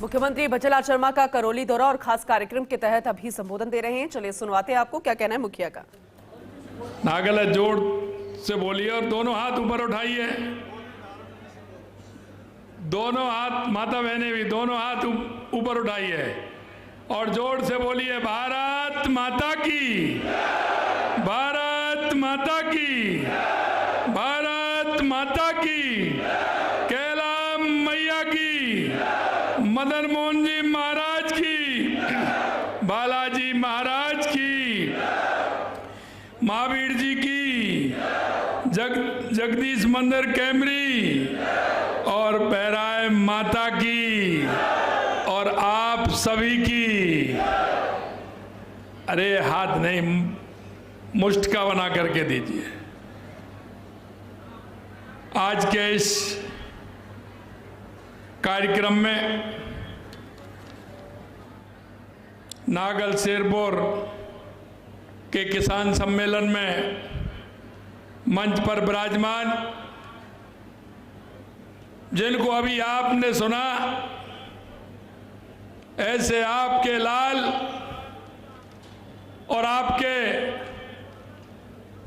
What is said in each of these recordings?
मुख्यमंत्री भजनलाल शर्मा का करौली दौरा और खास कार्यक्रम के तहत अभी संबोधन दे रहे हैं। चलिए सुनवाते हैं आपको क्या कहना है मुखिया का। नागल जोर से बोलिए और दोनों हाथ ऊपर उठाइए। दोनों हाथ, माता बहने भी दोनों हाथ ऊपर उठाइए और जोर से बोलिए, भारत माता की, भारत माता की, भारत माता की, कैला मैया की, मदन मोहन जी महाराज की, बालाजी महाराज की, महावीर जी की, जगदीश मंदिर कैमरी और बहराए माता की और आप सभी की। अरे हाथ नहीं, मुष्ट का बना करके दीजिए। आज के इस कार्यक्रम में नागल शेरपुर के किसान सम्मेलन में मंच पर विराजमान, जिनको अभी आपने सुना, ऐसे आपके लाल और आपके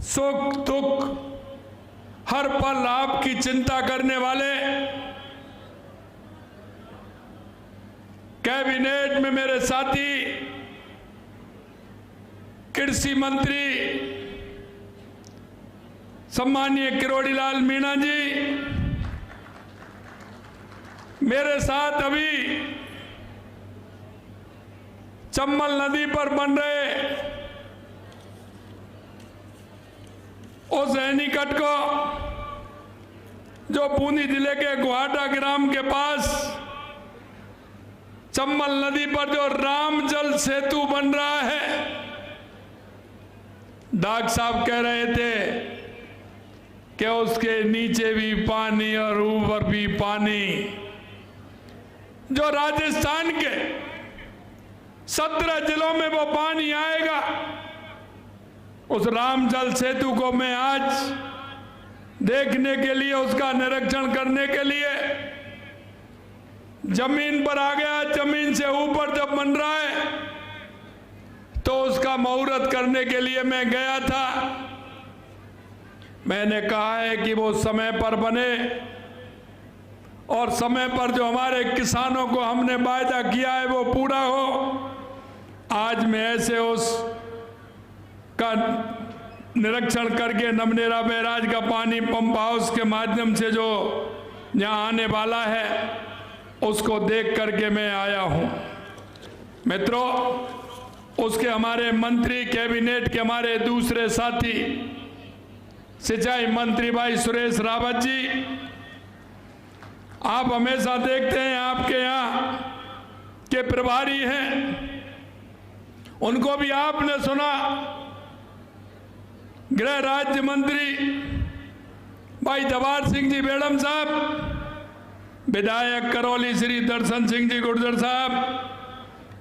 सुख दुख हर पल आपकी चिंता करने वाले कैबिनेट में मेरे साथी कृषि मंत्री सम्मानीय किरोड़ीलाल मीणा जी, मेरे साथ अभी चम्बल नदी पर बन रहे उस एनीकट को, जो बूंदी जिले के गुहाटा ग्राम के पास चम्बल नदी पर जो राम जल सेतु बन रहा है। डॉक्टर साहब कह रहे थे कि उसके नीचे भी पानी और ऊपर भी पानी। जो राजस्थान के 17 जिलों में वो पानी आएगा, उस राम जल सेतु को मैं आज देखने के लिए, उसका निरीक्षण करने के लिए जमीन पर आ गया। जमीन से ऊपर जब बन रहा है तो उसका मुहूर्त करने के लिए मैं गया था। मैंने कहा है कि वो समय पर बने और समय पर जो हमारे किसानों को हमने वायदा किया है वो पूरा हो। आज मैं ऐसे उस का निरीक्षण करके नमनेरा बैराज का पानी पंप हाउस के माध्यम से जो यहाँ आने वाला है उसको देख करके मैं आया हूँ। मित्रों, उसके हमारे मंत्री, कैबिनेट के हमारे दूसरे साथी सिंचाई मंत्री भाई सुरेश रावत जी, आप हमेशा देखते हैं आपके यहाँ के प्रभारी हैं, उनको भी आपने सुना। गृह राज्य मंत्री भाई जवाहर सिंह जी बेड़म साहब, विधायक करौली श्री दर्शन सिंह जी गुर्जर साहब,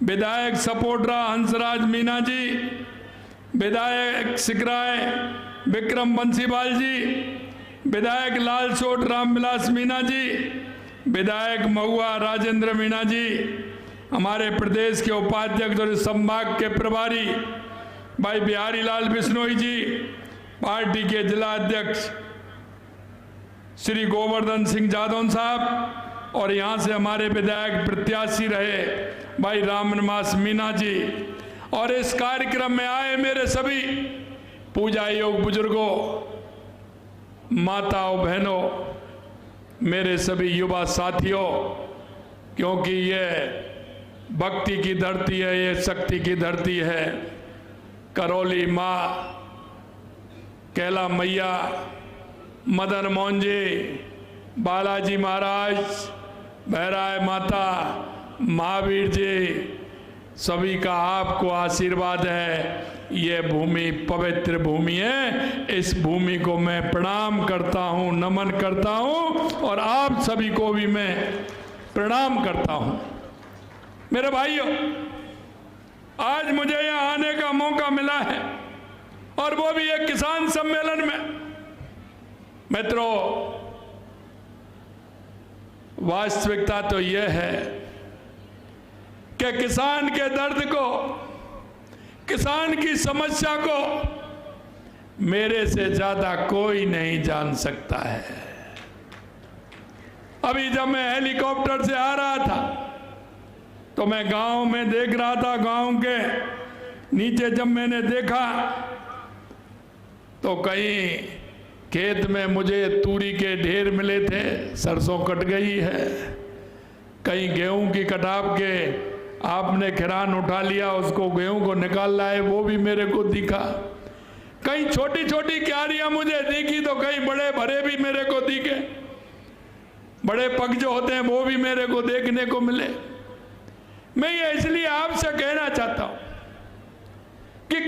विधायक सपोटरा हंसराज मीना जी, विधायक सिकराय विक्रम बंसीवाल जी, विधायक लालसोट रामविलास मीना जी, विधायक महुआ राजेंद्र मीना जी, हमारे प्रदेश के उपाध्यक्ष और संभाग के प्रभारी भाई बिहारी लाल बिश्नोई जी, पार्टी के जिला अध्यक्ष श्री गोवर्धन सिंह जादौन साहब और यहाँ से हमारे विधायक प्रत्याशी रहे भाई रामनिवास मीना जी, और इस कार्यक्रम में आए मेरे सभी पूजा योग बुजुर्गों, माताओं, बहनों, मेरे सभी युवा साथियों, क्योंकि ये भक्ति की धरती है, ये शक्ति की धरती है। करौली माँ, कैला मैया, मदन मोहन जी, बालाजी महाराज, बहराए माता, महावीर जी, सभी का आपको आशीर्वाद है। ये भूमि पवित्र भूमि है। इस भूमि को मैं प्रणाम करता हूँ, नमन करता हूँ और आप सभी को भी मैं प्रणाम करता हूँ। मेरे भाइयों, आज मुझे यहाँ आने का मौका मिला है और वो भी एक किसान सम्मेलन में। मित्रों, वास्तविकता तो यह है कि किसान के दर्द को, किसान की समस्या को मेरे से ज्यादा कोई नहीं जान सकता है। अभी जब मैं हेलीकॉप्टर से आ रहा था तो मैं गांव में देख रहा था, गांव के नीचे जब मैंने देखा तो कहीं खेत में मुझे तूरी के ढेर मिले थे, सरसों कट गई है, कहीं गेहूं की कटाव के आपने खिरान उठा लिया, उसको गेहूं को निकाल लाए, वो भी मेरे को दिखा। कहीं छोटी छोटी क्यारियां मुझे दिखी तो कहीं बड़े भरे भी मेरे को दिखे, बड़े पग जो होते हैं वो भी मेरे को देखने को मिले। मैं ये इसलिए आपसे कहना चाहता हूं कि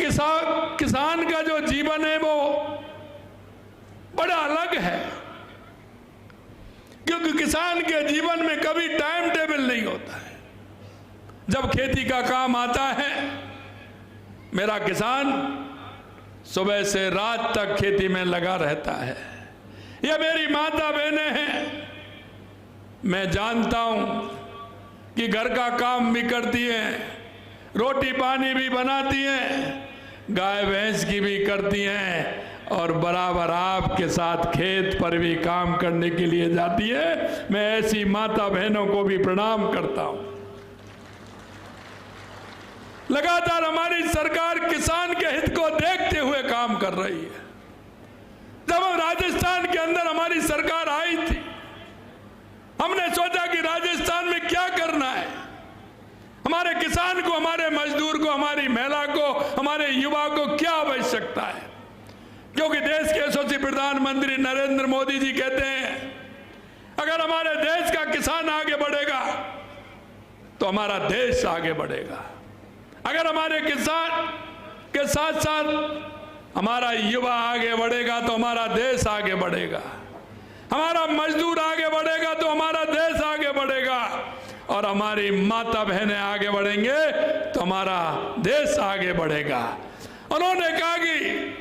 किसान का जो जीवन है वो बड़ा अलग है, क्योंकि किसान के जीवन में कभी टाइम टेबल नहीं होता है। जब खेती का काम आता है, मेरा किसान सुबह से रात तक खेती में लगा रहता है। ये मेरी माता बहनें हैं, मैं जानता हूं कि घर का काम भी करती हैं, रोटी पानी भी बनाती हैं, गाय भैंस की भी करती हैं और बराबर आपके साथ खेत पर भी काम करने के लिए जाती है। मैं ऐसी माता बहनों को भी प्रणाम करता हूं। लगातार हमारी सरकार किसान के हित को देखते हुए काम कर रही है। जब हम राजस्थान के अंदर हमारी सरकार आई थी, हमने सोचा कि राजस्थान में क्या करना है, हमारे किसान को, हमारे मजदूर को, हमारी महिला को, हमारे युवा को क्या आवश्यकता है। क्योंकि देश के यशस्वी प्रधानमंत्री नरेंद्र मोदी जी कहते हैं, अगर हमारे देश का किसान आगे बढ़ेगा तो हमारा देश आगे बढ़ेगा। अगर हमारे किसान के साथ साथ हमारा युवा आगे बढ़ेगा तो हमारा देश आगे बढ़ेगा, हमारा मजदूर आगे बढ़ेगा तो हमारा देश आगे बढ़ेगा, और हमारी माता बहनें आगे बढ़ेंगे तो हमारा देश आगे बढ़ेगा। उन्होंने कहा कि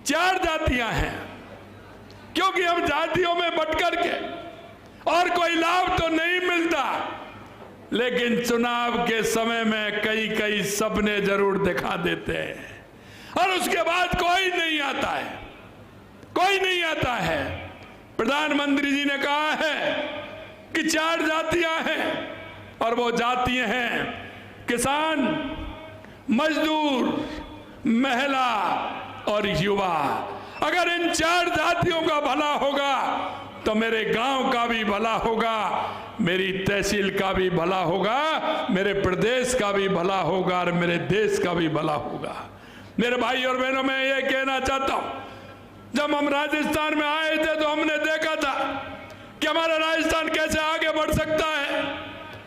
4 जातियां हैं, क्योंकि हम जातियों में बंटकर के और कोई लाभ तो नहीं मिलता, लेकिन चुनाव के समय में कई सपने जरूर दिखा देते हैं और उसके बाद कोई नहीं आता है, कोई नहीं आता है। प्रधानमंत्री जी ने कहा है कि 4 जातियां हैं, और वो जातियां हैं किसान, मजदूर, महिला और युवा। अगर इन 4 जातियों का भला होगा तो मेरे गांव का भी भला होगा, मेरी तहसील का भी भला होगा, मेरे प्रदेश का भी भला होगा और मेरे देश का भी भला होगा। मेरे भाई और बहनों, मैं ये कहना चाहता हूं, जब हम राजस्थान में आए थे तो हमने देखा था कि हमारा राजस्थान कैसे आगे बढ़ सकता है,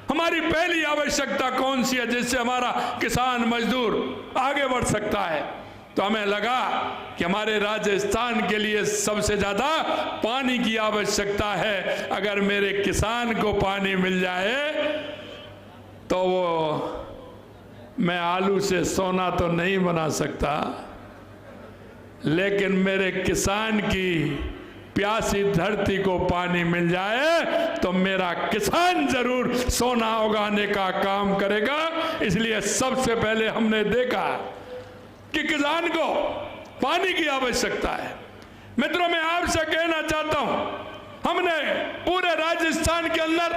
हमारी पहली आवश्यकता कौन सी है जिससे हमारा किसान मजदूर आगे बढ़ सकता है। तो हमें लगा कि हमारे राजस्थान के लिए सबसे ज्यादा पानी की आवश्यकता है। अगर मेरे किसान को पानी मिल जाए तो मैं आलू से सोना तो नहीं बना सकता, लेकिन मेरे किसान की प्यासी धरती को पानी मिल जाए तो मेरा किसान जरूर सोना उगाने का काम करेगा। इसलिए सबसे पहले हमने देखा कि किसान को पानी की आवश्यकता है। मित्रों, मैं आपसे कहना चाहता हूं, हमने पूरे राजस्थान के अंदर,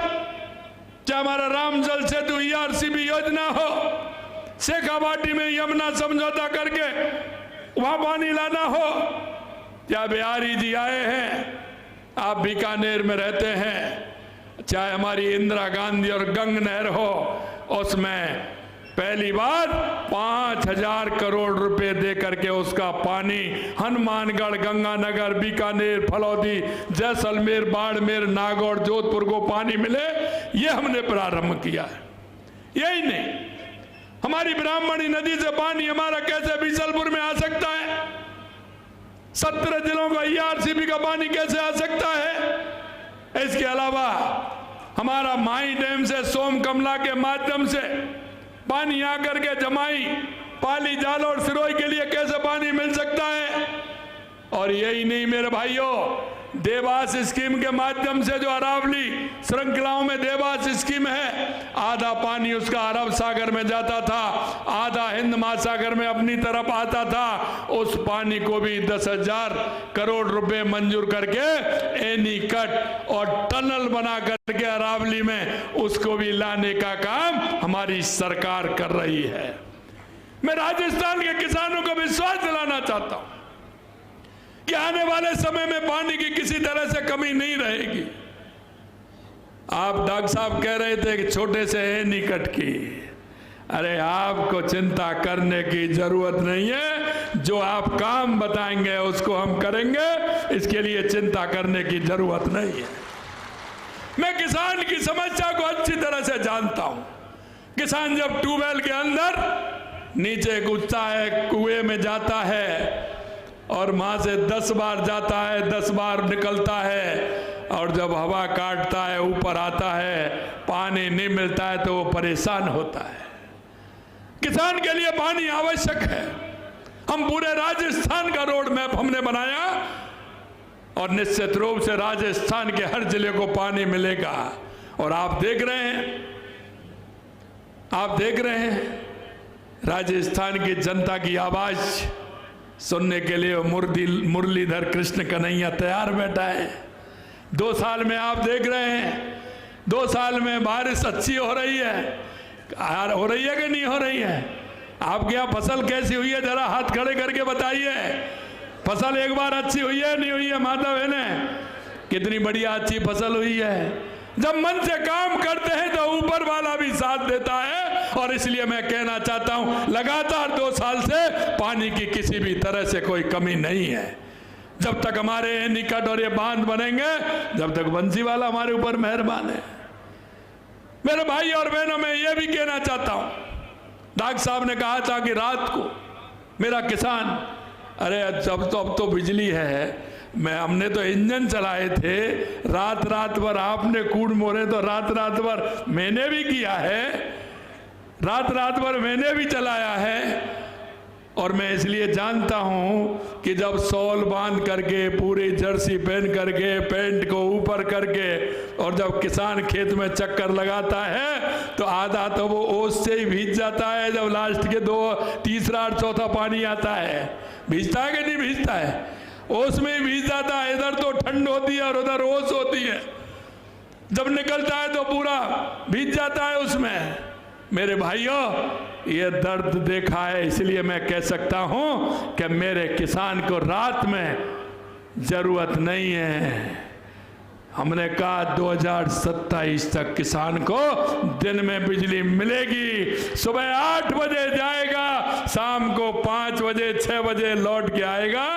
चाहे हमारा राम जल सेतु ERCB योजना हो, शेखावाटी में यमुना समझौता करके वहां पानी लाना हो, या बिहारी जी आए हैं, आप बीकानेर में रहते हैं, चाहे हमारी इंदिरा गांधी और गंग नहर हो, उसमें पहली बार 5,000 करोड़ रुपए दे करके उसका पानी हनुमानगढ़, गंगानगर, बीकानेर, फलौदी, जैसलमेर, बाड़मेर, नागौर, जोधपुर को पानी मिले, ये हमने प्रारंभ किया है। यही नहीं, हमारी ब्राह्मणी नदी से पानी हमारा कैसे बीसलपुर में आ सकता है, 17 जिलों का ERCB का पानी कैसे आ सकता है। इसके अलावा हमारा माई डैम से सोमकमला के माध्यम से पानी आकर के जमाई, पाली, जालौर, सिरोही के लिए कैसे पानी मिल सकता है। और यही नहीं मेरे भाइयों, देवास स्कीम के माध्यम से जो अरावली श्रृंखलाओं में देवास स्कीम है, आधा पानी उसका अरब सागर में जाता था, आधा हिंद महासागर में अपनी तरफ आता था। उस पानी को भी 10,000 करोड़ रुपए मंजूर करके एनी कट और टनल बना करके अरावली में उसको भी लाने का काम हमारी सरकार कर रही है। मैं राजस्थान के किसानों को विश्वास दिलाना चाहता हूं कि आने वाले समय में पानी की किसी तरह से कमी नहीं रहेगी। आप डॉक्टर साहब कह रहे थे कि छोटे से है निकट की, अरे आपको चिंता करने की जरूरत नहीं है, जो आप काम बताएंगे उसको हम करेंगे, इसके लिए चिंता करने की जरूरत नहीं है। मैं किसान की समस्या को अच्छी तरह से जानता हूं। किसान जब ट्यूबवेल के अंदर नीचे कूदता है, कुएं में जाता है और वहां से 10 बार जाता है, 10 बार निकलता है, और जब हवा काटता है ऊपर आता है, पानी नहीं मिलता है तो वो परेशान होता है। किसान के लिए पानी आवश्यक है। हम पूरे राजस्थान का रोड मैप हमने बनाया और निश्चित रूप से राजस्थान के हर जिले को पानी मिलेगा। और आप देख रहे हैं राजस्थान की जनता की आवाज सुनने के लिए मुरलीधर कृष्ण कन्हैया तैयार बैठा है। 2 साल में आप देख रहे हैं, 2 साल में बारिश अच्छी हो रही है कि नहीं हो रही है? आपके यहाँ फसल कैसी हुई है, जरा हाथ खड़े करके बताइए। फसल एक बार अच्छी हुई है नहीं हुई है? माता बहने, कितनी बढ़िया अच्छी फसल हुई है। जब मन से काम करते हैं तो ऊपर वाला भी साथ देता है। और इसलिए मैं कहना चाहता हूं, लगातार 2 साल से पानी की किसी भी तरह से कोई कमी नहीं है। जब तक हमारे निकट और ये बांध बनेंगे, जब तक बंसीवाला हमारे ऊपर मेहरबान है। मेरे भाई और बहनों, मैं ये भी कहना चाहता हूं, डॉक्टर साहब ने कहा था कि रात को मेरा किसान, अरे अब तो बिजली है, हमने तो इंजन चलाए थे, रात भर आपने कूड़ मोरे तो रात भर मैंने भी किया है, रात भर मैंने भी चलाया है। और मैं इसलिए जानता हूं कि जब शॉल बांध करके, पूरी जर्सी पहन करके, पैंट को ऊपर करके, और जब किसान खेत में चक्कर लगाता है तो आधा तो वो ओस से ही भीग जाता है। जब लास्ट के 2, तीसरा और चौथा पानी आता है, भीजता है कि नहीं भीजता है? ओस में ही भीज जाता है। इधर तो ठंड होती है और उधर ओस होती है। जब निकलता है तो पूरा भीज जाता है उसमें। मेरे भाइयों, ये दर्द देखा है, इसलिए मैं कह सकता हूं कि मेरे किसान को रात में जरूरत नहीं है। हमने कहा 2027 तक किसान को दिन में बिजली मिलेगी। सुबह 8 बजे जाएगा, शाम को 5 बजे 6 बजे लौट के आएगा,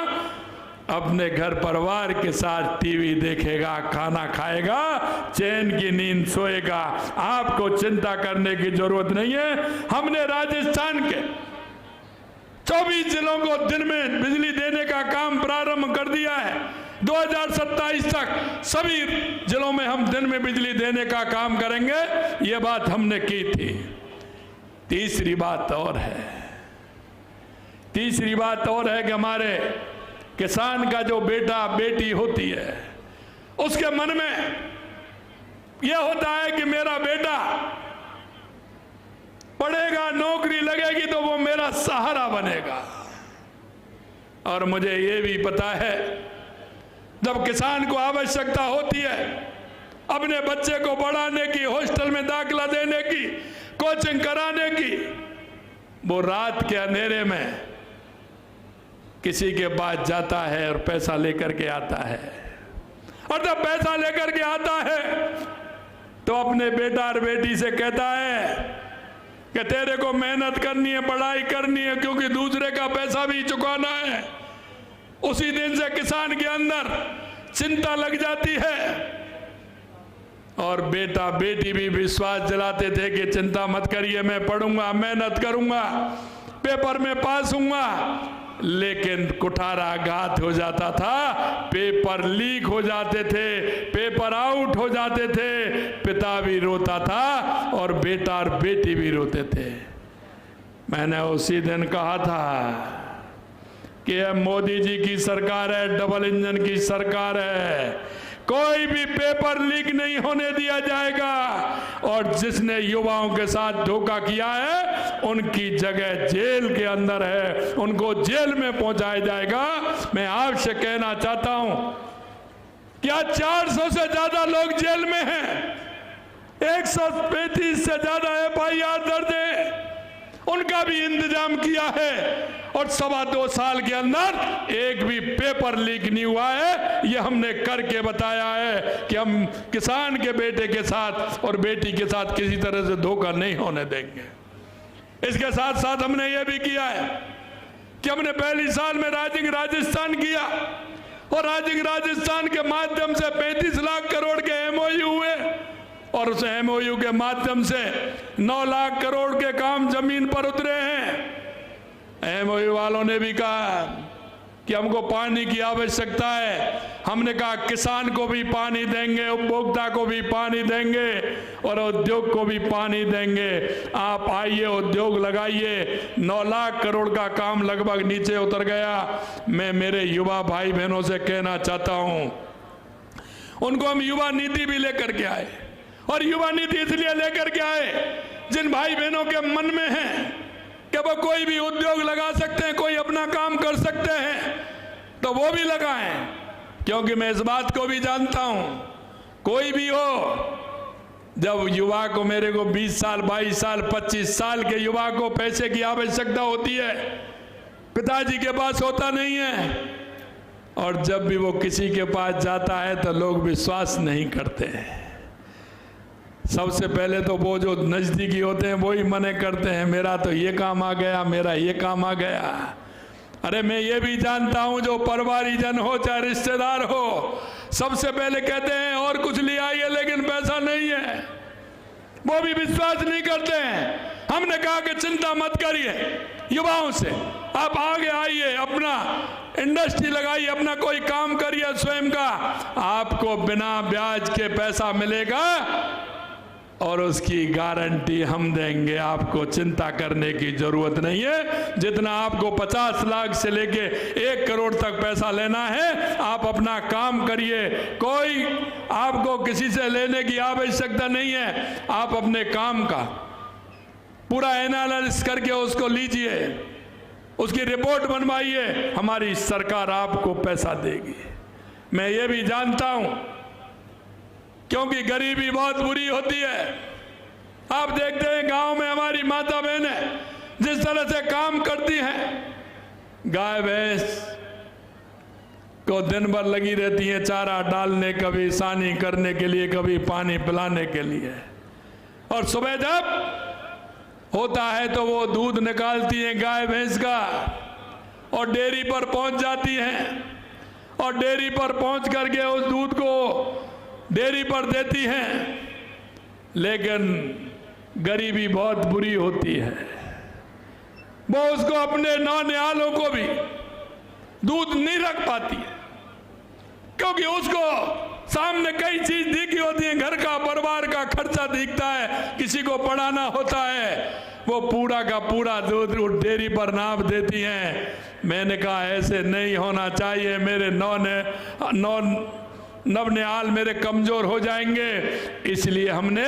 अपने घर परिवार के साथ टीवी देखेगा, खाना खाएगा, चैन की नींद सोएगा। आपको चिंता करने की जरूरत नहीं है। हमने राजस्थान के 24 जिलों को दिन में बिजली देने का काम प्रारंभ कर दिया है। 2027 तक सभी जिलों में हम दिन में बिजली देने का काम करेंगे, ये बात हमने की थी। तीसरी बात और है कि हमारे किसान का जो बेटा बेटी होती है, उसके मन में यह होता है कि मेरा बेटा पढ़ेगा, नौकरी लगेगी तो वो मेरा सहारा बनेगा। और मुझे ये भी पता है, जब किसान को आवश्यकता होती है अपने बच्चे को पढ़ाने की, हॉस्टल में दाखिला देने की, कोचिंग कराने की, वो रात के अंधेरे में किसी के पास जाता है और पैसा लेकर के आता है। और जब पैसा लेकर के आता है तो अपने बेटा और बेटी से कहता है कि तेरे को मेहनत करनी है, पढ़ाई करनी है, क्योंकि दूसरे का पैसा भी चुकाना है। उसी दिन से किसान के अंदर चिंता लग जाती है। और बेटा बेटी भी विश्वास दिलाते थे कि चिंता मत करिए, मैं पढ़ूंगा, मेहनत करूंगा, पेपर में पास होऊंगा। लेकिन कुठाराघात हो जाता था, पेपर लीक हो जाते थे, पेपर आउट हो जाते थे, पिता भी रोता था और बेटा और बेटी भी रोते थे। मैंने उसी दिन कहा था कि यह मोदी जी की सरकार है, डबल इंजन की सरकार है। कोई भी पेपर लीक नहीं होने दिया जाएगा और जिसने युवाओं के साथ धोखा किया है उनकी जगह जेल के अंदर है, उनको जेल में पहुंचाया जाएगा। मैं आपसे कहना चाहता हूं, क्या 400 से ज्यादा लोग जेल में हैं, 135 से ज्यादा FIR दर्ज है, उनका भी इंतजाम किया है और 2.25 साल के अंदर एक भी पेपर लीक नहीं हुआ है। ये हमने करके बताया है कि हम किसान के बेटे के साथ और बेटी के साथ किसी तरह से धोखा नहीं होने देंगे। इसके साथ साथ हमने ये भी किया है कि हमने पहली साल में राइजिंग राजस्थान किया और राइजिंग राजस्थान के माध्यम से 35 लाख करोड़ के MOU हुए और उस MOU के माध्यम से 9 लाख करोड़ के काम जमीन पर उतरे हैं। MOU वालों ने भी कहा कि हमको पानी की आवश्यकता है, हमने कहा किसान को भी पानी देंगे, उपभोक्ता को भी पानी देंगे और उद्योग को भी पानी देंगे। आप आइए, उद्योग लगाइए। 9 लाख करोड़ का काम लगभग नीचे उतर गया। मैं मेरे युवा भाई बहनों से कहना चाहता हूं, उनको हम युवा नीति भी लेकर के आए और युवा नीति इसलिए लेकर के आए जिन भाई बहनों के मन में है कि वो कोई भी उद्योग लगा सकते हैं, कोई अपना काम कर सकते हैं, तो वो भी लगाएं। क्योंकि मैं इस बात को भी जानता हूं, कोई भी हो, जब युवा को, मेरे को 20 साल 22 साल 25 साल के युवा को पैसे की आवश्यकता होती है, पिताजी के पास होता नहीं है, और जब भी वो किसी के पास जाता है तो लोग विश्वास नहीं करते हैं। सबसे पहले तो वो जो नजदीकी होते हैं वो ही मने करते हैं, मेरा तो ये काम आ गया, मेरा ये काम आ गया। अरे मैं ये भी जानता हूं, जो परिवारीजन हो चाहे रिश्तेदार हो, सबसे पहले कहते हैं और कुछ ले आइए लेकिन पैसा नहीं है, वो भी विश्वास नहीं करते हैं। हमने कहा कि चिंता मत करिए, युवाओं से आप आगे आइए, अपना इंडस्ट्री लगाइए, अपना कोई काम करिए स्वयं का, आपको बिना ब्याज के पैसा मिलेगा और उसकी गारंटी हम देंगे। आपको चिंता करने की जरूरत नहीं है। जितना आपको 50 लाख से लेके 1 करोड़ तक पैसा लेना है, आप अपना काम करिए, कोई आपको किसी से लेने की आवश्यकता नहीं है। आप अपने काम का पूरा एनालिसिस करके उसको लीजिए, उसकी रिपोर्ट बनवाइए, हमारी सरकार आपको पैसा देगी। मैं ये भी जानता हूं, क्योंकि गरीबी बहुत बुरी होती है। आप देखते हैं गांव में हमारी माता बहनें जिस तरह से काम करती हैं, गाय भैंस को दिन भर लगी रहती हैं चारा डालने, कभी सानी करने के लिए, कभी पानी पिलाने के लिए, और सुबह जब होता है तो वो दूध निकालती हैं गाय भैंस का और डेयरी पर पहुंच जाती हैं और डेयरी पर पहुंच करके उस दूध को डेयरी पर देती हैं। लेकिन गरीबी बहुत बुरी होती है, वो उसको अपने नौनिहालों को भी दूध नहीं रख पाती है, क्योंकि उसको सामने कई चीज दिखी होती है, घर का, परिवार का खर्चा दिखता है, किसी को पढ़ाना होता है, वो पूरा का पूरा दूध डेयरी पर नाप देती हैं। मैंने कहा ऐसे नहीं होना चाहिए, मेरे नवनिहाल मेरे कमजोर हो जाएंगे। इसलिए हमने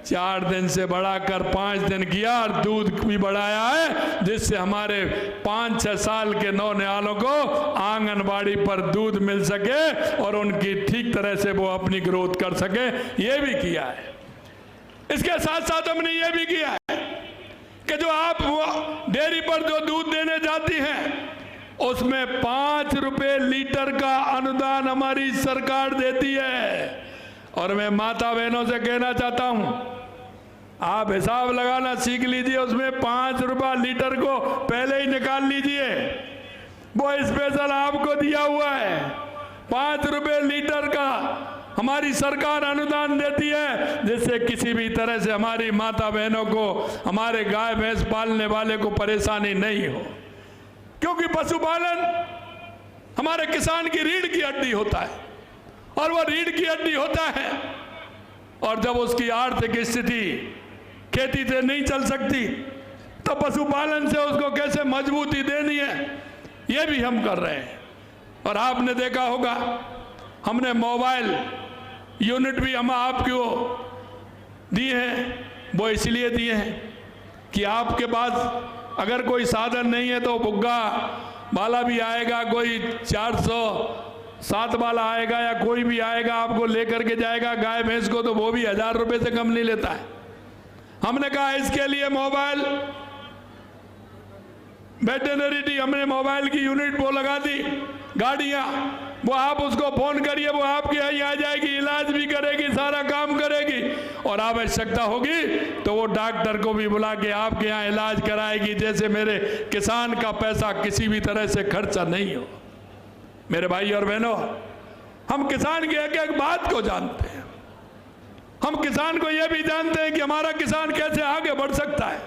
4 दिन से बढ़ाकर 5 दिन किया और दूध भी बढ़ाया है, जिससे हमारे 5-6 साल के नौनिहालों को आंगनबाड़ी पर दूध मिल सके और उनकी ठीक तरह से वो अपनी ग्रोथ कर सके। ये भी किया है। इसके साथ साथ हमने ये भी किया है कि जो आप डेयरी पर जो दूध देने जाती हैं, उसमें 5 रुपए लीटर का अनुदान हमारी सरकार देती है। और मैं माता बहनों से कहना चाहता हूं, आप हिसाब लगाना सीख लीजिए, उसमें 5 रुपया लीटर को पहले ही निकाल लीजिए, वो स्पेशल आपको दिया हुआ है। 5 रुपए लीटर का हमारी सरकार अनुदान देती है, जिससे किसी भी तरह से हमारी माता बहनों को, हमारे गाय भैंस पालने वाले को परेशानी नहीं हो। क्योंकि पशुपालन हमारे किसान की रीढ़ की हड्डी होता है, और वो रीढ़ की हड्डी होता है, और जब उसकी आर्थिक स्थिति खेती से नहीं चल सकती, तो पशुपालन से उसको कैसे मजबूती देनी है, ये भी हम कर रहे हैं। और आपने देखा होगा हमने मोबाइल यूनिट भी हम आपको दिए हैं। वो इसलिए दिए हैं कि आपके पास अगर कोई साधन नहीं है तो बुग्गा वाला भी आएगा, कोई 407 वाला आएगा या कोई भी आएगा आपको लेकर के जाएगा गाय भैंस को, तो वो भी 1000 रुपये से कम नहीं लेता है। हमने कहा इसके लिए मोबाइल वेटरनरी हमने मोबाइल की यूनिट वो लगा दी, गाड़ियां, वो आप उसको फोन करिए, वो आपके यहाँ आ जाएगी, इलाज भी करेगी, सारा काम करेगी। और आवश्यकता होगी तो वो डॉक्टर को भी बुला के आपके यहाँ इलाज कराएगी। जैसे मेरे किसान का पैसा किसी भी तरह से खर्चा नहीं हो। मेरे भाई और बहनों, हम किसान की एक एक बात को जानते हैं। हम किसान को यह भी जानते हैं कि हमारा किसान कैसे आगे बढ़ सकता है।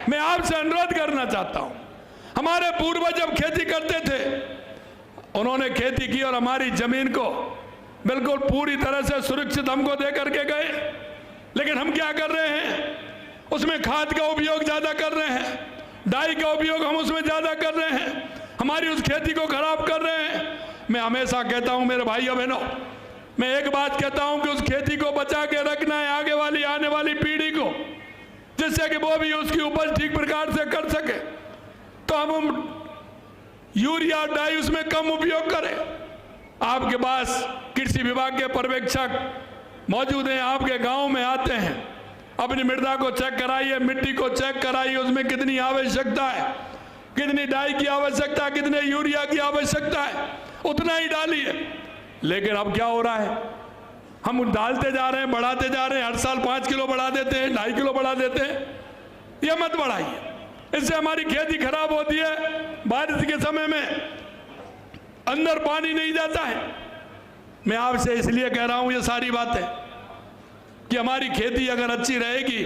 मैं आपसे अनुरोध करना चाहता हूं, हमारे पूर्वज जब खेती करते थे उन्होंने खेती की और हमारी जमीन को बिल्कुल पूरी तरह से सुरक्षित हमको दे करके गए। लेकिन हम क्या कर रहे हैं, उसमें खाद का उपयोग ज्यादा कर रहे हैं, डाई का उपयोग हम उसमें ज्यादा कर रहे हैं, हमारी उस खेती को खराब कर रहे हैं। मैं हमेशा कहता हूं मेरे भाइयों बहनों, मैं एक बात कहता हूं कि उस खेती को बचा के रखना है आगे वाली आने वाली पीढ़ी को, जिससे कि वो भी उसकी उपज ठीक प्रकार से कर सके। तो हम यूरिया डाई उसमें कम उपयोग करें। आपके पास कृषि विभाग के पर्यवेक्षक मौजूद हैं, आपके गांव में आते हैं, अपनी मृदा को चेक कराइए, मिट्टी को चेक कराइए, उसमें कितनी आवश्यकता है, कितनी डाई की आवश्यकता है, कितने यूरिया की आवश्यकता है, उतना ही डालिए। लेकिन अब क्या हो रहा है, हम डालते जा रहे हैं, बढ़ाते जा रहे हैं, हर साल 5 किलो बढ़ा देते हैं, 2.5 किलो बढ़ा देते हैं। ये मत बढ़ाइए, इससे हमारी खेती खराब होती है। बारिश के समय में अंदर पानी नहीं जाता है। मैं आपसे इसलिए कह रहा हूं ये सारी बातें कि हमारी खेती अगर अच्छी रहेगी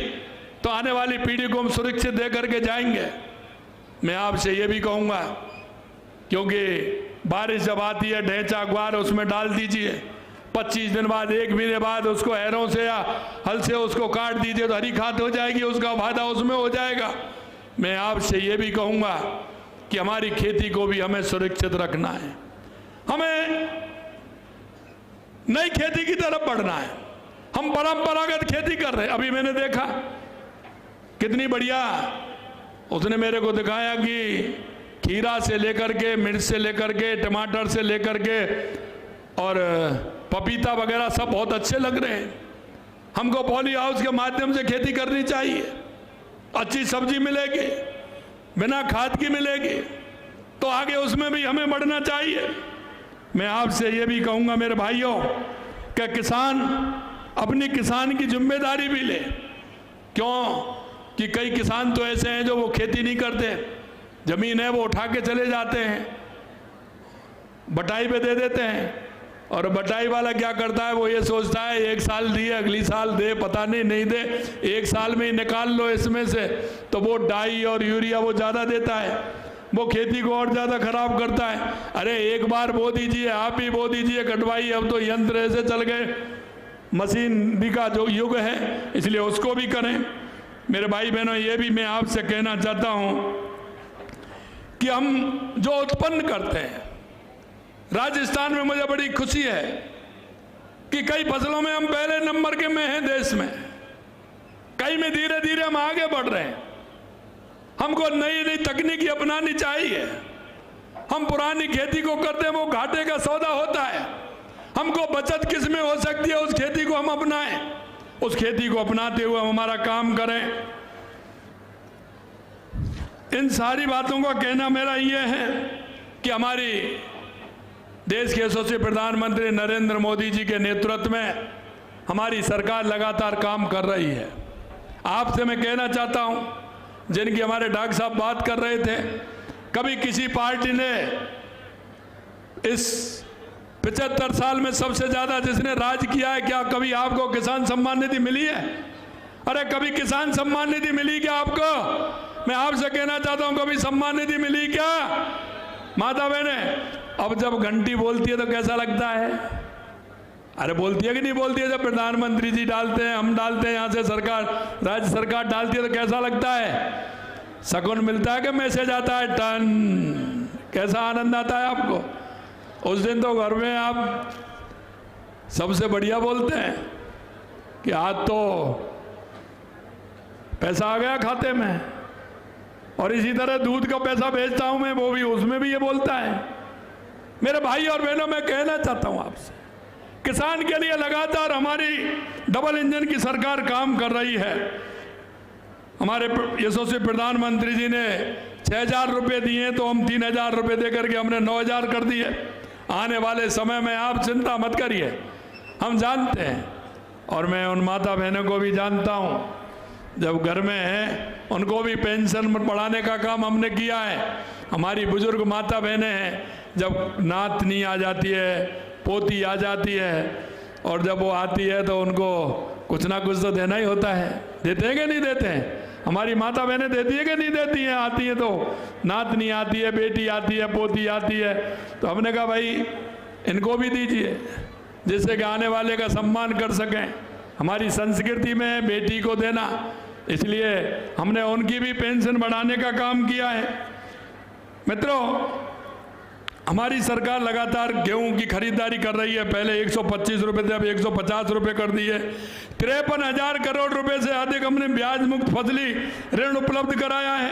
तो आने वाली पीढ़ी को हम सुरक्षित दे करके जाएंगे। मैं आपसे ये भी कहूंगा, क्योंकि बारिश जब आती है ढैंचा ग्वार उसमें डाल दीजिए, 25 दिन बाद 1 महीने बाद उसको हैरों से या हल से उसको काट दीजिए तो हरी खाद हो जाएगी, उसका फायदा उसमें हो जाएगा। मैं आपसे ये भी कहूंगा कि हमारी खेती को भी हमें सुरक्षित रखना है, हमें नई खेती की तरफ बढ़ना है। हम परंपरागत खेती कर रहे हैं। अभी मैंने देखा कितनी बढ़िया उसने मेरे को दिखाया कि खीरा से लेकर के, मिर्च से लेकर के, टमाटर से लेकर के और पपीता वगैरह सब बहुत अच्छे लग रहे हैं। हमको पॉली हाउस के माध्यम से खेती करनी चाहिए, अच्छी सब्जी मिलेगी, बिना खाद की मिलेगी, तो आगे उसमें भी हमें बढ़ना चाहिए। मैं आपसे ये भी कहूँगा मेरे भाइयों कि किसान अपनी किसान की जिम्मेदारी भी ले। क्यों कि कई किसान तो ऐसे हैं जो वो खेती नहीं करते, जमीन है वो उठा के चले जाते हैं, बटाई पे दे देते हैं। और बटाई वाला क्या करता है, वो ये सोचता है 1 साल दिए अगली साल दे, पता नहीं दे, 1 साल में ही निकाल लो इसमें से, तो वो डाई और यूरिया वो ज़्यादा देता है, वो खेती को और ज़्यादा खराब करता है। अरे एक बार बो दीजिए, आप ही बो दीजिए, कटवाई, अब तो यंत्र ऐसे चल गए, मशीनरी का जो युग है, इसलिए उसको भी करें। मेरे भाई बहनों, ये भी मैं आपसे कहना चाहता हूँ कि हम जो उत्पन्न करते हैं, राजस्थान में मुझे बड़ी खुशी है कि कई फसलों में हम पहले नंबर के में हैं देश में, कई में धीरे धीरे हम आगे बढ़ रहे हैं। हमको नई नई तकनीकी अपनानी चाहिए। हम पुरानी खेती को करते हैं, वो घाटे का सौदा होता है। हमको बचत किस में हो सकती है, उस खेती को हम अपनाएं, उस खेती को अपनाते हुए हम हमारा काम करें। इन सारी बातों का कहना मेरा ये है कि हमारी देश के यशस्वी प्रधानमंत्री नरेंद्र मोदी जी के नेतृत्व में हमारी सरकार लगातार काम कर रही है। आपसे मैं कहना चाहता हूं, जिनकी हमारे डॉक्टर साहब बात कर रहे थे, कभी किसी पार्टी ने इस 75 साल में सबसे ज्यादा जिसने राज किया है, क्या कभी आपको किसान सम्मान निधि मिली है? अरे कभी किसान सम्मान निधि मिली क्या आपको? मैं आपसे कहना चाहता हूं, कभी सम्मान निधि मिली क्या? माता बहने, अब जब घंटी बोलती है तो कैसा लगता है? अरे बोलती है कि नहीं बोलती है? जब प्रधानमंत्री जी डालते हैं, हम डालते हैं, यहाँ से सरकार, राज्य सरकार डालती है, तो कैसा लगता है? शगुन मिलता है कि मैसेज आता है? टन, कैसा आनंद आता है आपको? उस दिन तो घर में आप सबसे बढ़िया बोलते हैं कि आज तो पैसा आ गया खाते में, और इसी तरह दूध का पैसा भेजता हूं मैं, वो भी उसमें भी ये बोलता है। मेरे भाई और बहनों, मैं कहना चाहता हूं आपसे, किसान के लिए लगातार हमारी डबल इंजन की सरकार काम कर रही है। हमारे यशस्वी प्रधानमंत्री जी ने 6,000 रुपये दिए, तो हम 3,000 रुपये दे करके हमने 9,000 कर दिए। आने वाले समय में आप चिंता मत करिए, हम जानते हैं, और मैं उन माता बहनों को भी जानता हूं, जब घर में है उनको भी पेंशन बढ़ाने का काम हमने किया है। हमारी बुजुर्ग माता बहनें हैं, जब नातनी आ जाती है, पोती आ जाती है, और जब वो आती है तो उनको कुछ ना कुछ तो देना ही होता है। देते हैं कि नहीं देते हैं? हमारी माता बहनें देती है कि नहीं देती हैं? आती है तो नातनी आती है, बेटी आती है, पोती आती है, तो हमने कहा भाई इनको भी दीजिए, जिससे कि आने वाले का सम्मान कर सकें। हमारी संस्कृति में है बेटी को देना, इसलिए हमने उनकी भी पेंशन बढ़ाने का काम किया है। मित्रों, हमारी सरकार लगातार गेहूं की खरीदारी कर रही है। पहले 125 रुपये थे, अब 150 रुपये कर दिए। 53,000 करोड़ रुपए से अधिक हमने ब्याज मुक्त फसली ऋण उपलब्ध कराया है।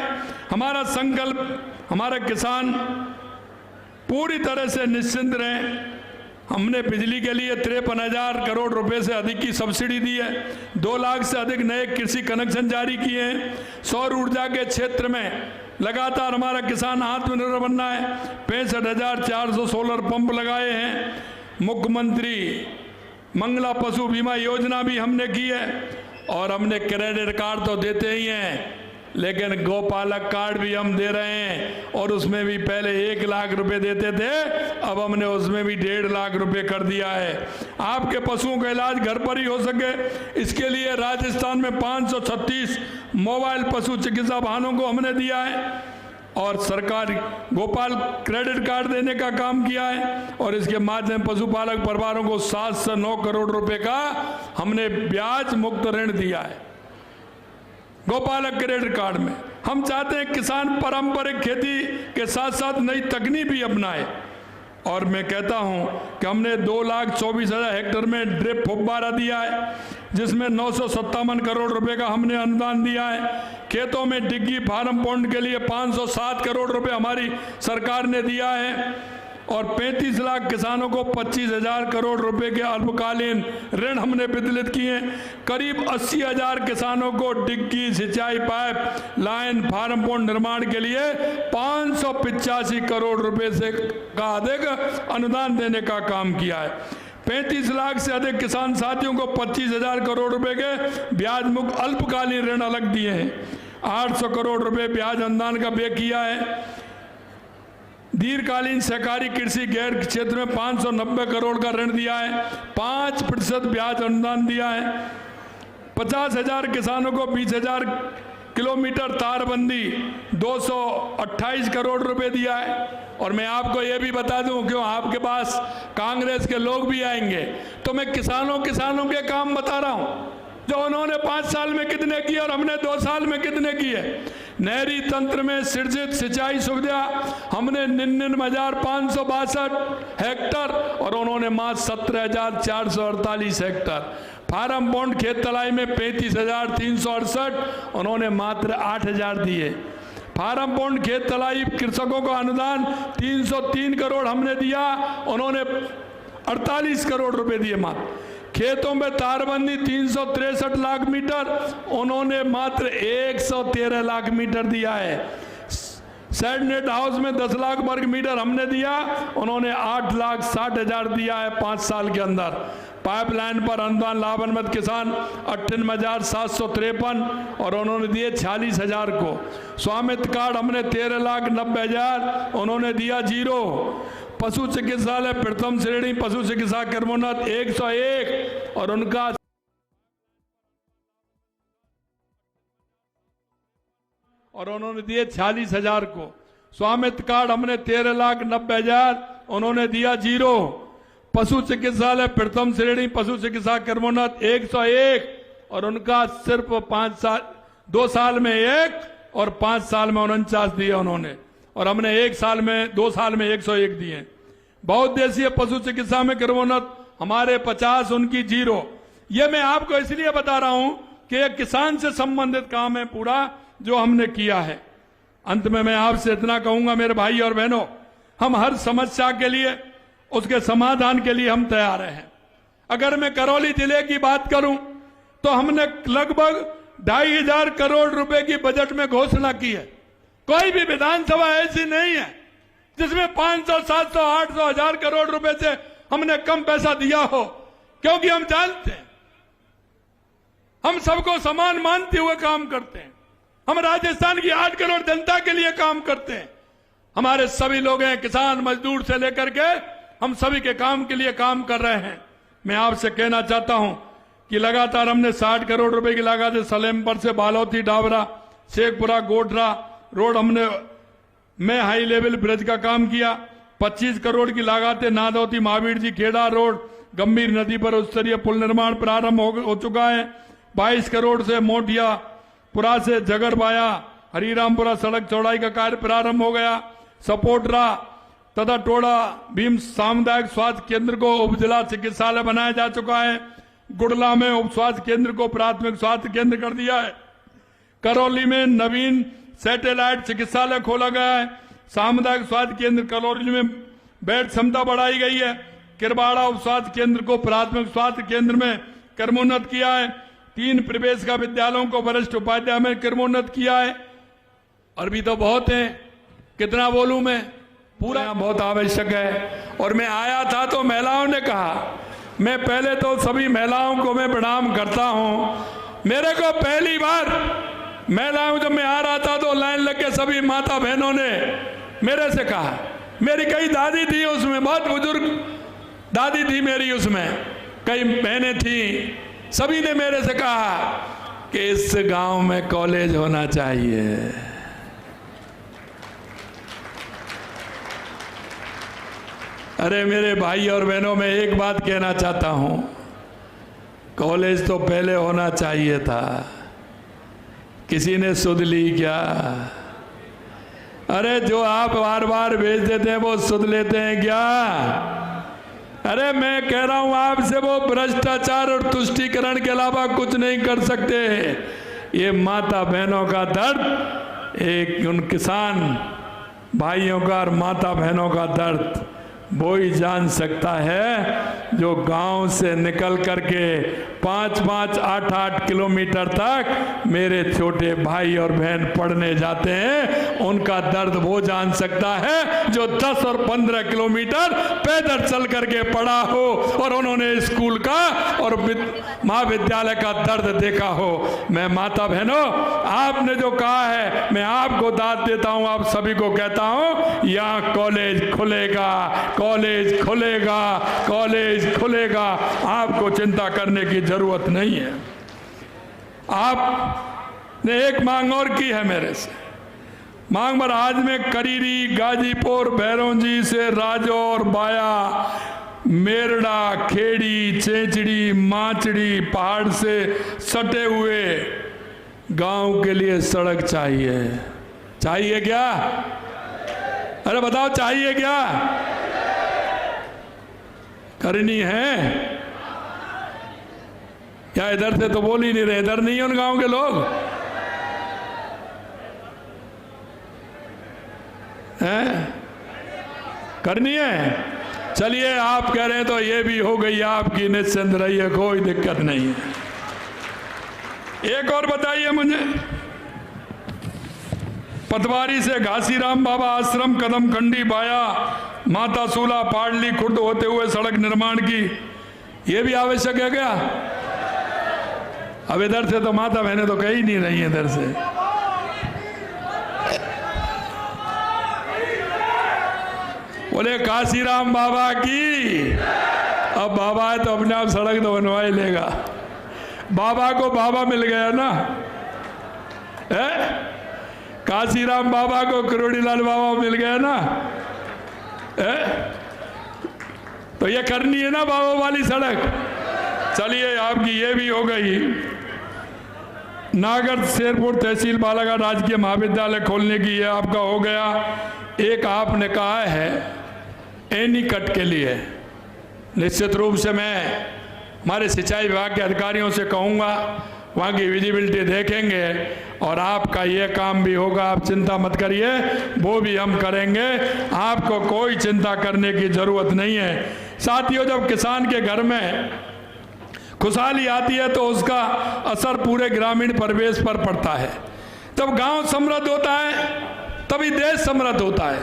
हमारा संकल्प, हमारे किसान पूरी तरह से निश्चिंत रहें। हमने बिजली के लिए 53,000 करोड़ रुपए से अधिक की सब्सिडी दी है। 2 लाख से अधिक नए कृषि कनेक्शन जारी किए हैं। सौर ऊर्जा के क्षेत्र में लगातार हमारा किसान आत्मनिर्भर बनना है। 65,400 सोलर पंप लगाए हैं। मुख्यमंत्री मंगला पशु बीमा योजना भी हमने की है, और हमने क्रेडिट कार्ड तो देते ही हैं, लेकिन गौपालक कार्ड भी हम दे रहे हैं, और उसमें भी पहले 1 लाख रुपए देते थे, अब हमने उसमें भी 1.5 लाख रुपए कर दिया है। आपके पशुओं का इलाज घर पर ही हो सके, इसके लिए राजस्थान में 536 मोबाइल पशु चिकित्सा वाहनों को हमने दिया है, और सरकार गोपाल क्रेडिट कार्ड देने का काम किया है, और इसके माध्यम पशुपालक परिवारों को 7 से 9 करोड़ रुपए का हमने ब्याज मुक्त ऋण दिया है गोपालक क्रेडिट कार्ड में। हम चाहते हैं किसान पारंपरिक खेती के साथ साथ नई तकनीक भी अपनाए, और मैं कहता हूं कि हमने 2,24,000 हेक्टेयर में ड्रिप फुब्बारा दिया है, जिसमें 957 करोड़ रुपए का हमने अनुदान दिया है। खेतों में डिग्गी फार्म पॉन्ड के लिए 507 करोड़ रुपए हमारी सरकार ने दिया है, और 35 लाख किसानों को 25,000 करोड़ रुपए के अल्पकालीन ऋण हमने वितरित किए। करीब 80,000 किसानों को डिग्गी, सिंचाई पाइप लाइन, फार्म पॉन्ड निर्माण के लिए 585 करोड़ रुपए से का अधिक अनुदान देने का काम किया है। 35 लाख से अधिक किसान साथियों को 25,000 करोड़ रुपए के ब्याज मुक्त अल्पकालीन ऋण अलग दिए हैं। 800 करोड़ रुपए ब्याज अनुदान का व्यय किया है। दीर्घकालीन सहकारी कृषि गैर क्षेत्र में 590 करोड़ का ऋण दिया है। 5% ब्याज अनुदान दिया है। 50,000 किसानों को 20,000 किलोमीटर तारबंदी 228 करोड़ रुपए दिया है। और मैं आपको ये भी बता दूं, क्यों आपके पास कांग्रेस के लोग भी आएंगे, तो मैं किसानों के काम बता रहा हूं, जो उन्होंने 5 साल में कितने किए और हमने 2 साल में कितने किए। नहरी तंत्र में सृजित सिंचाई सुविधा हमने 99,562 हेक्टर, और उन्होंने मात्र 17,448 हेक्टर। फार्म बॉन्ड खेत तलाई में 35,368, उन्होंने मात्र 8,000 दिए। फार्म बॉन्ड खेत तलाई कृषकों को अनुदान 303 करोड़ हमने दिया, उन्होंने 48 करोड़ रुपए दिए मात्र। खेतों में तारबंदी 363 लाख मीटर, उन्होंने मात्र 113 लाख मीटर दिया है। सेड नेट हाउस में 10 लाख वर्ग मीटर हमने दिया, उन्होंने 8,60,000 दिया है 5 साल के अंदर। पाइपलाइन पर अनुदान लाभान्वित किसान 58,753, और उन्होंने दिए 46,000 को। स्वामित्व कार्ड हमने 13,90,000, उन्होंने दिया 0। पशु चिकित्सालय प्रथम श्रेणी पशु चिकित्सा क्रमोन्नत 101, और उनका उन्होंने दिए 46,000 को। स्वामित्व कार्ड हमने 13,90,000, उन्होंने दिया 0। पशु चिकित्सालय प्रथम श्रेणी पशु चिकित्सा क्रमोन्नत 101, और उनका सिर्फ 2 साल में 1 और 5 साल में 49 दिए उन्होंने। और हमने 1 साल में 2 साल में 101 दिए। बहुउद्देशीय पशु चिकित्सा में क्रमोन्नत हमारे 50, उनकी 0। ये मैं आपको इसलिए बता रहा हूं कि एक किसान से संबंधित काम है पूरा जो हमने किया है। अंत में मैं आपसे इतना कहूंगा मेरे भाई और बहनों, हम हर समस्या के लिए, उसके समाधान के लिए हम तैयार हैं। अगर मैं करौली जिले की बात करूं तो हमने लगभग 2,500 करोड़ रुपए की बजट में घोषणा की है। कोई भी विधानसभा ऐसी नहीं है जिसमें 500, 700, 800, 1000 करोड़ रुपए से हमने कम पैसा दिया हो, क्योंकि हम जानते हैं हम सबको समान मानते हुए काम करते हैं। हम राजस्थान की 8 करोड़ जनता के लिए काम करते हैं। हमारे सभी लोग हैं, किसान मजदूर से लेकर के हम सभी के काम के लिए काम कर रहे हैं। मैं आपसे कहना चाहता हूं कि लगातार हमने 60 करोड़ रुपए की लागत से सलेमपुर से बालोती, डाबरा, शेखपुरा, गोडरा रोड हमने में हाई लेवल ब्रिज का काम किया। 25 करोड़ की लागत नादौती, महावीर जी, खेड़ा रोड, गंभीर नदी पर उच्च स्तरीय पुल निर्माण प्रारंभ हो चुका है। 22 करोड़ से मोटियापुरा से जगरबाया, हरिरामपुरा सड़क चौड़ाई का कार्य प्रारंभ हो गया। सपोटरा तथा टोड़ा भीम सामुदायिक स्वास्थ्य केंद्र को उप जिला चिकित्सालय बनाया जा चुका है। गुड़ला में उप स्वास्थ्य केंद्र को प्राथमिक स्वास्थ्य केंद्र कर दिया है। करौली में नवीन सैटेलाइट चिकित्सालय खोला गया है। सामुदायिक स्वास्थ्य केंद्र करौली में बेड क्षमता बढ़ाई गई है। किरबाड़ा उप स्वास्थ्य केंद्र को प्राथमिक स्वास्थ्य केंद्र में क्रमोन्नत किया है। 3 प्रवेश का विद्यालयों को वरिष्ठ उपाध्याय में क्रमोन्नत किया है। और भी तो बहुत है, कितना बोलूं मैं, पूरा बहुत आवश्यक है। और मैं आया था तो महिलाओं ने कहा, मैं पहले तो सभी महिलाओं को मैं प्रणाम करता हूं। मेरे को पहली बार महिलाओं जब मैं आ रहा था तो लाइन लग के सभी माता बहनों ने मेरे से कहा, मेरी कई दादी थी उसमें, बहुत बुजुर्ग दादी थी मेरी उसमें, कई बहनें थी, सभी ने मेरे से कहा कि इस गांव में कॉलेज होना चाहिए। अरे मेरे भाई और बहनों, मैं एक बात कहना चाहता हूं, कॉलेज तो पहले होना चाहिए था, किसी ने सुध ली क्या? अरे जो आप बार बार भेज देते हैं वो सुध लेते हैं क्या? अरे मैं कह रहा हूं आपसे, वो भ्रष्टाचार और तुष्टीकरण के अलावा कुछ नहीं कर सकते। ये माता बहनों का दर्द, एक उन किसान भाइयों का और माता बहनों का दर्द वो ही जान सकता है जो गांव से निकल करके 5-5, 8-8 किलोमीटर तक मेरे छोटे भाई और बहन पढ़ने जाते हैं। उनका दर्द वो जान सकता है जो 10 और 15 किलोमीटर पैदल चल करके पढ़ा हो और उन्होंने स्कूल का और महाविद्यालय का दर्द देखा हो। मैं माता बहनों, आपने जो कहा है मैं आपको दाद देता हूं, आप सभी को कहता हूं, यहाँ कॉलेज खुलेगा, कॉलेज खुलेगा, कॉलेज खुलेगा। आपको चिंता करने की जरूरत नहीं है। आपने एक मांग और की है मेरे से, मांग पर आज में करीरी, गाजीपुर, भैरवजी से राजौर, बाया, मेरड़ा, खेड़ी, चेचड़ी, माचड़ी, पहाड़ से सटे हुए गांव के लिए सड़क चाहिए। चाहिए क्या? अरे बताओ, चाहिए क्या? करनी है क्या? इधर से तो बोल ही नहीं रहे, इधर नहीं है उन गांव के लोग हैं? करनी है? चलिए, आप कह रहे हैं तो ये भी हो गई आपकी, निश्चिंत रहिए, कोई दिक्कत नहीं है। एक और बताइए मुझे, पतवारी से घासीराम बाबा आश्रम, कदम खंडी, बाया, माता सूला, पाडली, खुर्द होते हुए सड़क निर्माण की, ये भी आवश्यक है क्या? अब इधर से तो माता बहनें तो कहीं नहीं रही है इधर से। बोले काशीराम बाबा की। अब बाबा है तो अपने आप सड़क तो बनवा ही लेगा। बाबा को बाबा मिल गया ना, है? काशीराम बाबा को करोड़ीलाल बाबा मिल गया ना, है? तो ये करनी है ना बाबा वाली सड़क। चलिए, आपकी ये भी हो गई। नागर शेरपुर तहसील बालाघाट राजकीय महाविद्यालय खोलने की ये आपका हो गया। एक आपने कहा है एनीकट के लिए, निश्चित रूप से मैं हमारे सिंचाई विभाग के अधिकारियों से कहूँगा वहाँ की विजिबिलिटी देखेंगे और आपका ये काम भी होगा, आप चिंता मत करिए, वो भी हम करेंगे, आपको कोई चिंता करने की ज़रूरत नहीं है। साथियों, जब किसान के घर में खुशहाली आती है तो उसका असर पूरे ग्रामीण परिवेश पर पड़ता है। जब गांव समृद्ध होता है तभी देश समृद्ध होता है।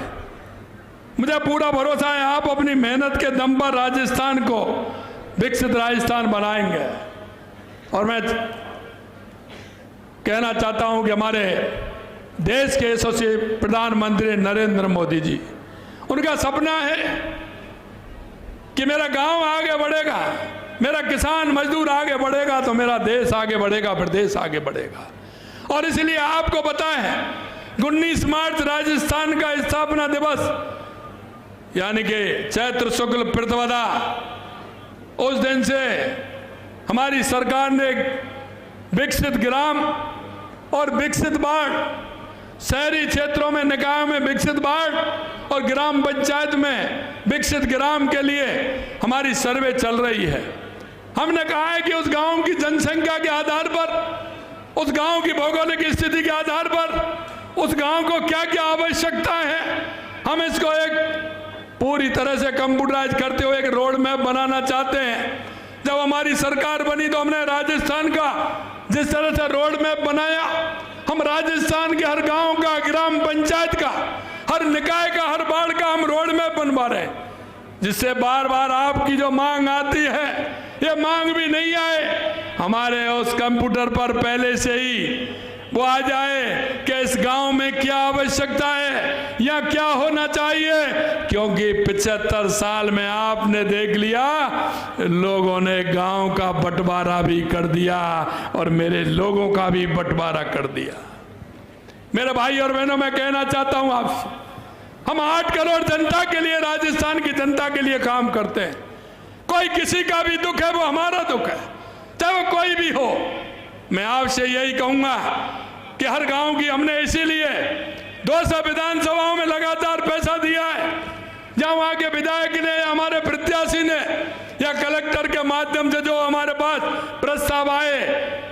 मुझे पूरा भरोसा है आप अपनी मेहनत के दम पर राजस्थान को विकसित राजस्थान बनाएंगे। और मैं कहना चाहता हूं कि हमारे देश के यशस्वी प्रधानमंत्री नरेंद्र मोदी जी, उनका सपना है कि मेरा गांव आगे बढ़ेगा, मेरा किसान मजदूर आगे बढ़ेगा तो मेरा देश आगे बढ़ेगा, प्रदेश आगे बढ़ेगा। और इसलिए आपको पता है 19 मार्च राजस्थान का स्थापना दिवस यानी कि चैत्र शुक्ल प्रतिपदा, उस दिन से हमारी सरकार ने विकसित ग्राम और विकसित वार्ड, शहरी क्षेत्रों में निकायों में विकसित वार्ड और ग्राम पंचायत में विकसित ग्राम के लिए हमारी सर्वे चल रही है। हमने कहा है कि उस गांव की जनसंख्या के आधार पर, उस गांव की भौगोलिक स्थिति के आधार पर उस गांव को क्या क्या आवश्यकता है, हम इसको एक पूरी तरह से कंप्यूटराइज करते हुए एक रोड मैप बनाना चाहते हैं। जब हमारी सरकार बनी तो हमने राजस्थान का जिस तरह से रोड मैप बनाया, हम राजस्थान के हर गांव का, ग्राम पंचायत का, हर निकाय का, हर वार्ड का हम रोड मैप बनवा रहे हैं, जिससे बार बार आपकी जो मांग आती है ये मांग भी नहीं आए, हमारे उस कंप्यूटर पर पहले से ही वो आ जाए कि इस गांव में क्या आवश्यकता है या क्या होना चाहिए। क्योंकि 75 साल में आपने देख लिया लोगों ने गांव का बंटवारा भी कर दिया और मेरे लोगों का भी बंटवारा कर दिया। मेरे भाई और बहनों, मैं कहना चाहता हूं आपसे, हम 8 करोड़ जनता के लिए, राजस्थान की जनता के लिए काम करते हैं। कोई किसी का भी दुख है वो हमारा दुख है, चाहे वो कोई भी हो। मैं आपसे यही कहूंगा कि हर गांव की हमने इसीलिए 200 विधानसभाओं में लगातार पैसा दिया है। जहां वहां के विधायक ने या हमारे प्रत्याशी ने या कलेक्टर के माध्यम से जो हमारे पास प्रस्ताव आए,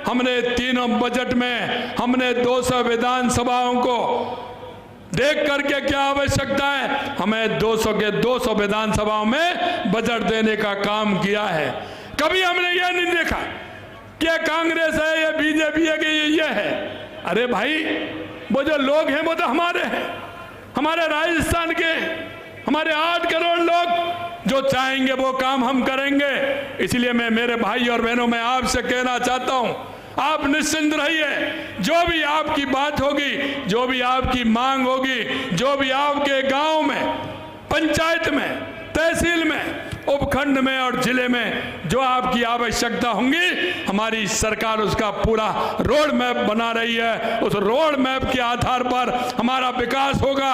हमने तीनों बजट में हमने 200 विधानसभाओं को देख करके क्या आवश्यकता है, हमें 200 के 200 विधानसभाओं में बजट देने का काम किया है। कभी हमने यह नहीं देखा कि कांग्रेस है या बीजेपी है कि ये है। अरे भाई, वो जो लोग हैं वो तो हमारे हैं, हमारे राजस्थान के, हमारे 8 करोड़ लोग जो चाहेंगे वो काम हम करेंगे। इसलिए मैं मेरे भाई और बहनों में आपसे कहना चाहता हूं, आप निश्चिंत रहिए, जो भी आपकी बात होगी, जो भी आपकी मांग होगी, जो भी आपके गांव में, पंचायत में, तहसील में, उपखंड में और जिले में जो आपकी आवश्यकता होंगी, हमारी सरकार उसका पूरा रोड मैप बना रही है। उस रोड मैप के आधार पर हमारा विकास होगा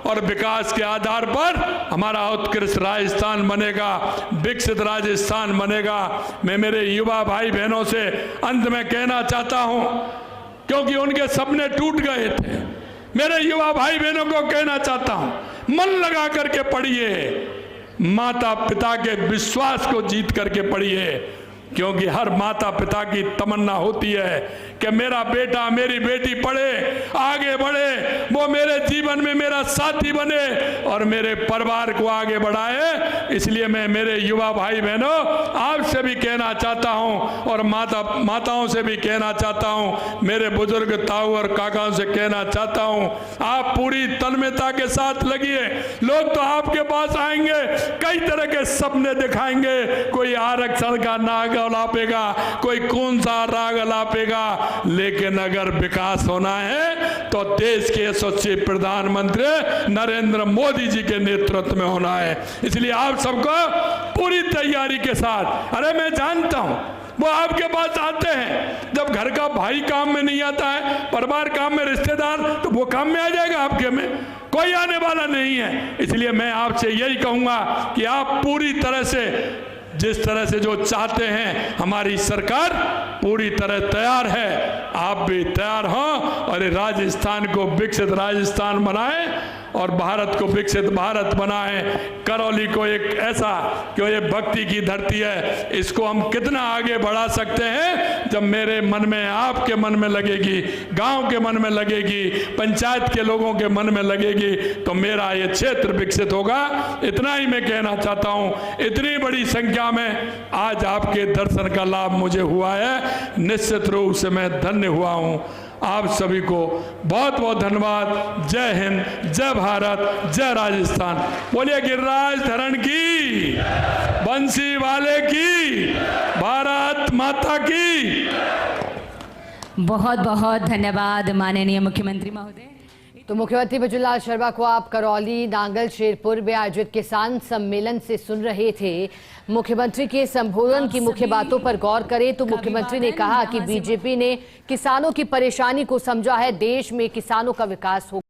और विकास के आधार पर हमारा उत्कृष्ट राजस्थान बनेगा, विकसित राजस्थान बनेगा। मैं मेरे युवा भाई बहनों से अंत में कहना चाहता हूं, क्योंकि उनके सपने टूट गए थे, मेरे युवा भाई बहनों को कहना चाहता हूं, मन लगा करके पढ़िए, माता पिता के विश्वास को जीत करके पढ़िए, क्योंकि हर माता पिता की तमन्ना होती है कि मेरा बेटा, मेरी बेटी पढ़े, आगे बढ़े, वो मेरे जीवन में मेरा साथी बने और मेरे परिवार को आगे बढ़ाए। इसलिए मैं मेरे युवा भाई बहनों आपसे भी कहना चाहता हूं और माताओं से भी कहना चाहता हूं, मेरे बुजुर्ग ताऊ और काकाओं से कहना चाहता हूं, आप पूरी तन्मयता के साथ लगिए। लोग तो आपके पास आएंगे, कई तरह के सपने दिखाएंगे, कोई आरक्षण का नाग अलापेगा, कोई कौन सा राग अलापेगा, लेकिन अगर विकास होना है तो देश के यशस्वी प्रधानमंत्री नरेंद्र मोदी जी के नेतृत्व में होना है। इसलिए आप सबको पूरी तैयारी के साथ, अरे मैं जानता हूं वो आपके पास आते हैं, जब घर का भाई काम में नहीं आता है, परिवार काम में, रिश्तेदार, तो वो काम में आ जाएगा, आपके में कोई आने वाला नहीं है। इसलिए मैं आपसे यही कहूंगा कि आप पूरी तरह से, जिस तरह से जो चाहते हैं, हमारी सरकार पूरी तरह तैयार है, आप भी तैयार हों और राजस्थान को विकसित राजस्थान बनाएं। और भारत को विकसित भारत बनाएं। करौली को एक ऐसा कि ये भक्ति की धरती है, इसको हम कितना आगे बढ़ा सकते हैं जब मेरे मन में, आपके मन में लगेगी, गांव के मन में लगेगी, पंचायत के लोगों के मन में लगेगी, तो मेरा ये क्षेत्र विकसित होगा। इतना ही मैं कहना चाहता हूं। इतनी बड़ी संख्या में आज आपके दर्शन का लाभ मुझे हुआ है, निश्चित रूप से मैं धन्य हुआ हूं। आप सभी को बहुत बहुत धन्यवाद। जय हिंद, जय भारत, जय राजस्थान। बोलिए गिरिराज धरण की, बंसी वाले की, भारत माता की। बहुत बहुत धन्यवाद माननीय मुख्यमंत्री महोदय। तो मुख्यमंत्री भजनलाल शर्मा को आप करौली नांगल शेरपुर में आयोजित किसान सम्मेलन से सुन रहे थे। मुख्यमंत्री के संबोधन की मुख्य बातों पर गौर करें तो मुख्यमंत्री ने कहा कि बीजेपी ने किसानों की परेशानी को समझा है, देश में किसानों का विकास होगा।